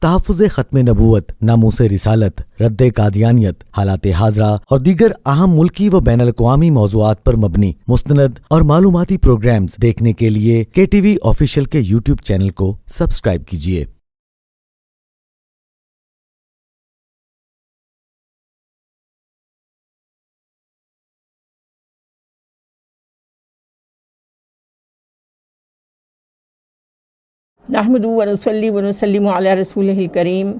تحفظ ختم نبوت، ناموس رسالت، رد قادیانیت، حالات حاضرہ اور دیگر اہم ملکی و بین الاقوامی موضوعات پر مبنی مستند اور معلوماتی پروگرامز دیکھنے کے لیے KTV آفیشیل کے YouTube چینل کو سبسکرائب کیجیے۔ نحمد ونصلی ونسلم علی رسولہ الکریم،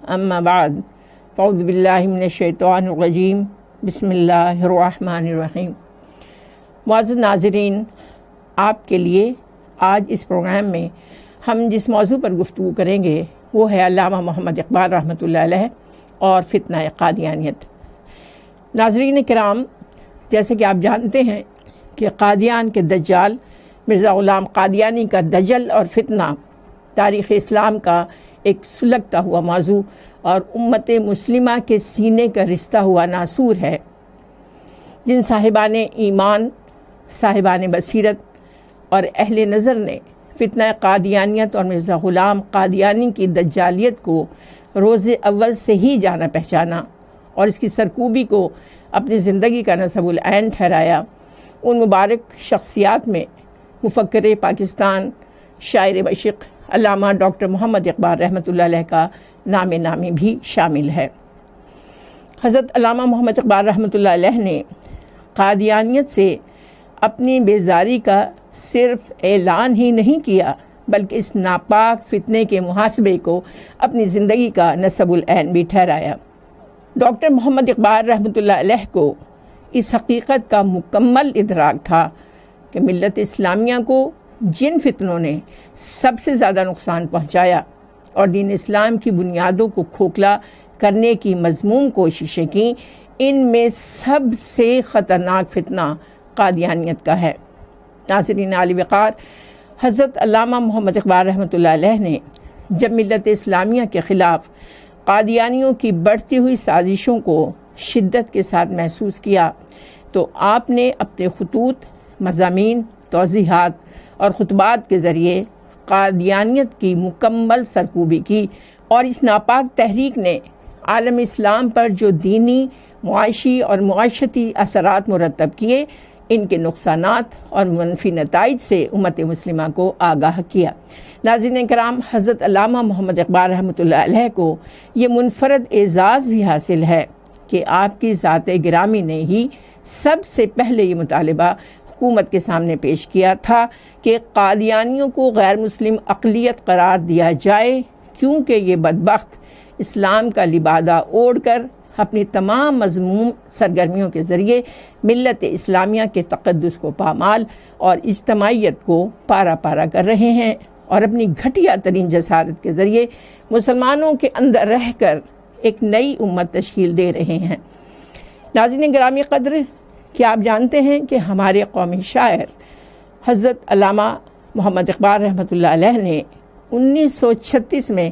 اما بعد، اعوذ باللہ من الشیطان الرجیم، بسم اللہ الرحمن الرحیم۔ معزز ناظرین، آپ کے لیے آج اس پروگرام میں ہم جس موضوع پر گفتگو کریں گے وہ ہے علامہ محمد اقبال رحمۃ اللہ علیہ اور فتنہ قادیانیت۔ ناظرین کرام، جیسے کہ آپ جانتے ہیں کہ قادیان کے دجال مرزا غلام قادیانی کا دجل اور فتنہ تاریخ اسلام کا ایک سلگتا ہوا موضوع اور امت مسلمہ کے سینے کا رشتہ ہوا ناسور ہے۔ جن صاحبان ایمان، صاحبان بصیرت اور اہل نظر نے فتنہ قادیانیت اور مرزا غلام قادیانی کی دجالیت کو روز اول سے ہی جانا پہچانا اور اس کی سرکوبی کو اپنی زندگی کا نصب العین ٹھہرایا، ان مبارک شخصیات میں مفکر پاکستان، شاعر مشرق علامہ ڈاکٹر محمد اقبال رحمۃ اللہ علیہ کا نام نامی بھی شامل ہے۔ حضرت علامہ محمد اقبال رحمۃ اللہ علیہ نے قادیانیت سے اپنی بیزاری کا صرف اعلان ہی نہیں کیا بلکہ اس ناپاک فتنے کے محاسبے کو اپنی زندگی کا نصب العین بھی ٹھہرایا۔ ڈاکٹر محمد اقبال رحمۃ اللہ علیہ کو اس حقیقت کا مکمل ادراک تھا کہ ملت اسلامیہ کو جن فتنوں نے سب سے زیادہ نقصان پہنچایا اور دین اسلام کی بنیادوں کو کھوکھلا کرنے کی مذموم کوششیں کیں، ان میں سب سے خطرناک فتنہ قادیانیت کا ہے۔ ناظرین عالی وقار، حضرت علامہ محمد اقبال رحمۃ اللہ علیہ نے جب ملت اسلامیہ کے خلاف قادیانیوں کی بڑھتی ہوئی سازشوں کو شدت کے ساتھ محسوس کیا تو آپ نے اپنے خطوط، مضامین، توضیحات اور خطبات کے ذریعے قادیانیت کی مکمل سرکوبی کی، اور اس ناپاک تحریک نے عالم اسلام پر جو دینی، معاشی اور معاشرتی اثرات مرتب کیے، ان کے نقصانات اور منفی نتائج سے امت مسلمہ کو آگاہ کیا۔ ناظرین کرام، حضرت علامہ محمد اقبال رحمۃ اللہ علیہ کو یہ منفرد اعزاز بھی حاصل ہے کہ آپ کی ذات گرامی نے ہی سب سے پہلے یہ مطالبہ حکومت کے سامنے پیش کیا تھا کہ قادیانیوں کو غیر مسلم اقلیت قرار دیا جائے، کیونکہ یہ بدبخت اسلام کا لبادہ اوڑھ کر اپنی تمام مذموم سرگرمیوں کے ذریعے ملت اسلامیہ کے تقدس کو پامال اور اجتماعیت کو پارا پارا کر رہے ہیں اور اپنی گھٹیا ترین جسارت کے ذریعے مسلمانوں کے اندر رہ کر ایک نئی امت تشکیل دے رہے ہیں۔ ناظرین گرامی قدر، کیا آپ جانتے ہیں کہ ہمارے قومی شاعر حضرت علامہ محمد اقبال رحمۃ اللہ علیہ نے 1936 میں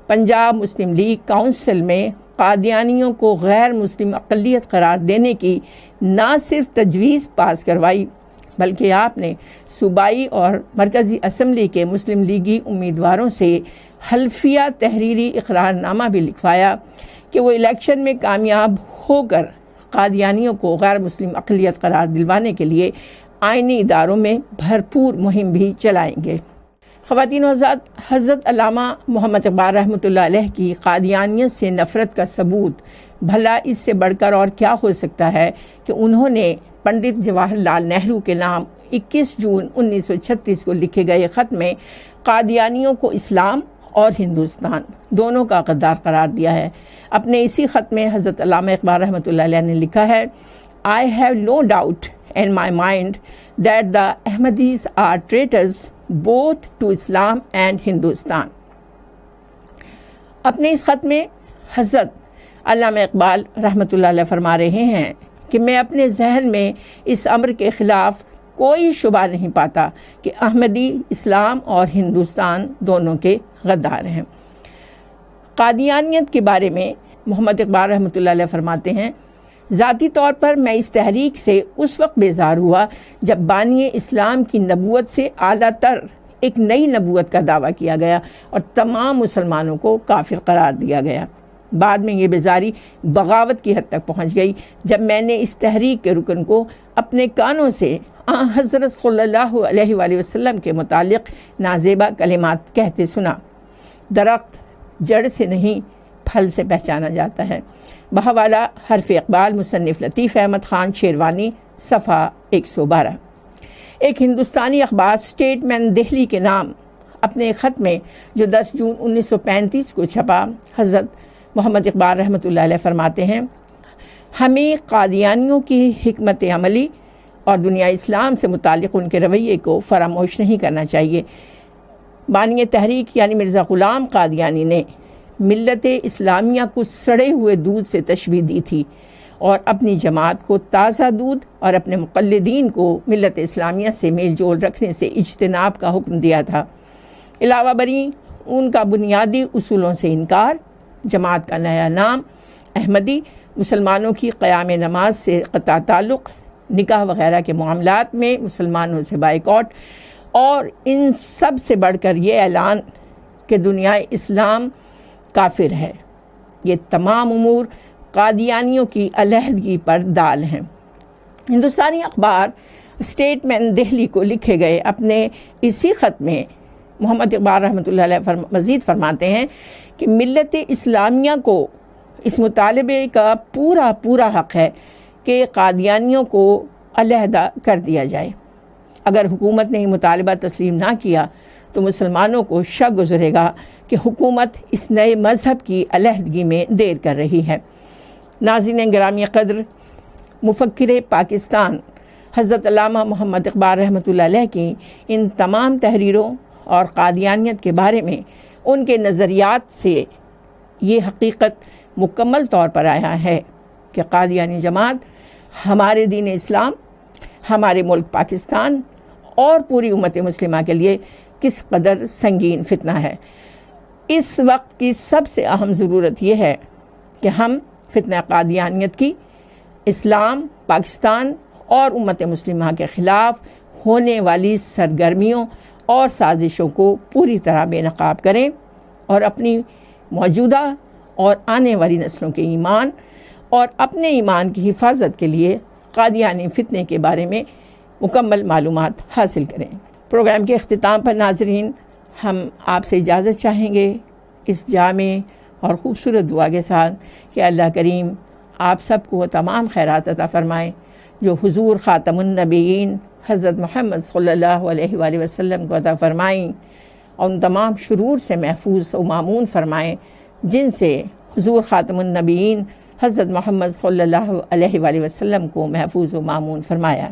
پنجاب مسلم لیگ کونسل میں قادیانیوں کو غیر مسلم اقلیت قرار دینے کی نہ صرف تجویز پاس کروائی بلکہ آپ نے صوبائی اور مرکزی اسمبلی کے مسلم لیگی امیدواروں سے حلفیہ تحریری اقرار نامہ بھی لکھوایا کہ وہ الیکشن میں کامیاب ہو کر قادیانیوں کو غیر مسلم اقلیت قرار دلوانے کے لیے آئینی اداروں میں بھرپور مہم بھی چلائیں گے۔ خواتین و حضرات، حضرت علامہ محمد اقبال رحمۃ اللہ علیہ کی قادیانیت سے نفرت کا ثبوت بھلا اس سے بڑھ کر اور کیا ہو سکتا ہے کہ انہوں نے پنڈت جواہر لال نہرو کے نام 21 جون 1936 کو لکھے گئے خط میں قادیانیوں کو اسلام اور ہندوستان دونوں کا غدار قرار دیا ہے۔ اپنے اسی خط میں حضرت علامہ اقبال رحمۃ اللہ علیہ نے لکھا ہے، I have no doubt in my mind that the Ahmadis are traitors both to Islam and Hindustan۔ اپنے اس خط میں حضرت علامہ اقبال رحمۃ اللہ علیہ فرما رہے ہیں کہ میں اپنے ذہن میں اس امر کے خلاف کوئی شبہ نہیں پاتا کہ احمدی اسلام اور ہندوستان دونوں کے غدار ہیں۔ قادیانیت کے بارے میں محمد اقبال رحمۃ اللہ علیہ فرماتے ہیں، ذاتی طور پر میں اس تحریک سے اس وقت بیزار ہوا جب بانی اسلام کی نبوت سے اعلیٰ تر ایک نئی نبوت کا دعویٰ کیا گیا اور تمام مسلمانوں کو کافر قرار دیا گیا۔ بعد میں یہ بیزاری بغاوت کی حد تک پہنچ گئی جب میں نے اس تحریک کے رکن کو اپنے کانوں سے حضرت صلی اللہ علیہ وآلہ وسلم کے متعلق نازیبا کلمات کہتے سنا: درخت جڑ سے نہیں پھل سے پہچانا جاتا ہے۔ بحوالہ حرف اقبال، مصنف لطیف احمد خان شیروانی، صفحہ 112۔ ایک ہندوستانی اخبار اسٹیٹمین دہلی کے نام اپنے ایک خط میں جو 10 جون 1935 کو چھپا، حضرت محمد اقبال رحمۃ اللہ علیہ فرماتے ہیں: ہمیں قادیانیوں کی حکمت عملی اور دنیا اسلام سے متعلق ان کے رویے کو فراموش نہیں کرنا چاہیے۔ بانی تحریک یعنی مرزا غلام قادیانی نے ملت اسلامیہ کو سڑے ہوئے دودھ سے تشبیہ دی تھی اور اپنی جماعت کو تازہ دودھ اور اپنے مقلدین کو ملت اسلامیہ سے میل جول رکھنے سے اجتناب کا حکم دیا تھا۔ علاوہ بری ان کا بنیادی اصولوں سے انکار، جماعت کا نیا نام احمدی، مسلمانوں کی قیام نماز سے قطع تعلق، نکاح وغیرہ کے معاملات میں مسلمانوں سے بائیکاٹ، اور ان سب سے بڑھ کر یہ اعلان کہ دنیا اسلام کافر ہے، یہ تمام امور قادیانیوں کی علیحدگی پر دال ہیں۔ ہندوستانی اخبار اسٹیٹمین دہلی کو لکھے گئے اپنے اسی خط میں محمد اقبال رحمۃ اللہ علیہ مزید فرماتے ہیں کہ ملت اسلامیہ کو اس مطالبے کا پورا حق ہے کہ قادیانیوں کو علیحدہ کر دیا جائے۔ اگر حکومت نے یہ مطالبہ تسلیم نہ کیا تو مسلمانوں کو شک گزرے گا کہ حکومت اس نئے مذہب کی علیحدگی میں دیر کر رہی ہے۔ ناظرین گرامی قدر، مفکر پاکستان حضرت علامہ محمد اقبال رحمۃ اللہ علیہ کی ان تمام تحریروں اور قادیانیت کے بارے میں ان کے نظریات سے یہ حقیقت مکمل طور پر آیا ہے کہ قادیانی جماعت ہمارے دین اسلام، ہمارے ملک پاکستان اور پوری امت مسلمہ کے لیے کس قدر سنگین فتنہ ہے۔ اس وقت کی سب سے اہم ضرورت یہ ہے کہ ہم فتنہ قادیانیت کی، اسلام، پاکستان اور امت مسلمہ کے خلاف ہونے والی سرگرمیوں اور سازشوں کو پوری طرح بے نقاب کریں اور اپنی موجودہ اور آنے والی نسلوں کے ایمان اور اپنے ایمان کی حفاظت کے لیے قادیانی فتنے کے بارے میں مکمل معلومات حاصل کریں۔ پروگرام کے اختتام پر ناظرین، ہم آپ سے اجازت چاہیں گے اس جامع اور خوبصورت دعا کے ساتھ کہ اللہ کریم آپ سب کو تمام خیرات عطا فرمائے جو حضور خاتم النبیین حضرت محمد صلی اللہ علیہ وآلہ وسلم کو عطا فرمائیں، اور ان تمام شرور سے محفوظ و مامون فرمائیں جن سے حضور خاتم النبیین حضرت محمد صلی اللہ علیہ وآلہ وسلم کو محفوظ و مامون فرمایا۔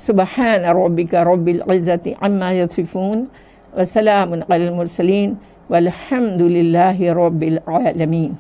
سبحان ربک رب العزت عما یصفون وسلام علی المرسلین والحمد للہ رب العالمین۔